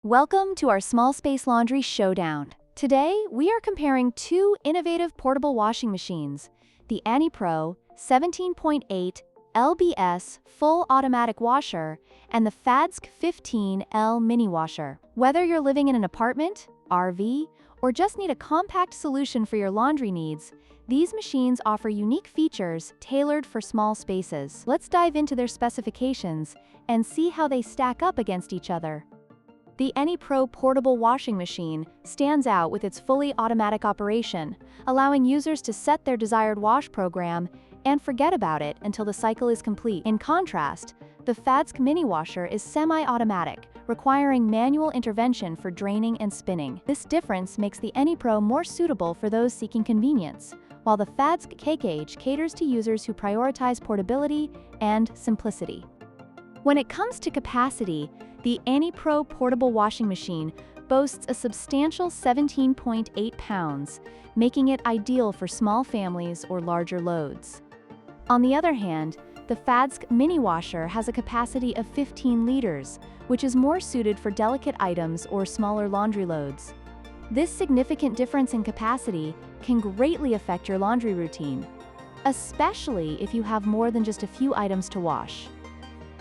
Welcome to our small space laundry showdown. Today, we are comparing two innovative portable washing machines, the Anypro 17.8 lbs full automatic washer and the FADSK 15L mini washer. Whether you're living in an apartment, RV, or just need a compact solution for your laundry needs, these machines offer unique features tailored for small spaces. Let's dive into their specifications and see how they stack up against each other. The Anypro portable washing machine stands out with its fully automatic operation, allowing users to set their desired wash program and forget about it until the cycle is complete. In contrast, the FADSK mini washer is semi-automatic, requiring manual intervention for draining and spinning. This difference makes the Anypro more suitable for those seeking convenience, while the FADSK K-Gauge caters to users who prioritize portability and simplicity. When it comes to capacity, the Anypro portable washing machine boasts a substantial 17.8 pounds, making it ideal for small families or larger loads. On the other hand, the FADSK mini washer has a capacity of 15 liters, which is more suited for delicate items or smaller laundry loads. This significant difference in capacity can greatly affect your laundry routine, especially if you have more than just a few items to wash.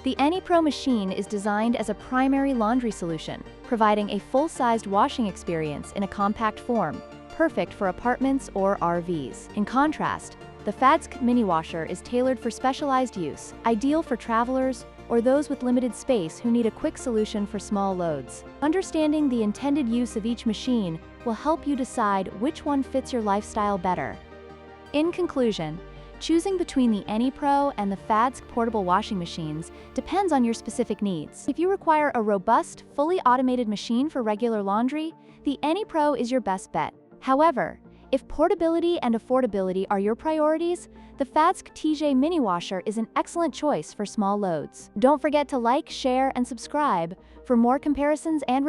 The Anypro machine is designed as a primary laundry solution, providing a full-sized washing experience in a compact form, perfect for apartments or RVs. In contrast, the FADSK mini washer is tailored for specialized use, ideal for travelers or those with limited space who need a quick solution for small loads. Understanding the intended use of each machine will help you decide which one fits your lifestyle better. In conclusion, choosing between the Anypro and the FADSK portable washing machines depends on your specific needs. If you require a robust, fully automated machine for regular laundry, the Anypro is your best bet. However, if portability and affordability are your priorities, the FADSK TJ mini washer is an excellent choice for small loads. Don't forget to like, share, and subscribe for more comparisons and reviews.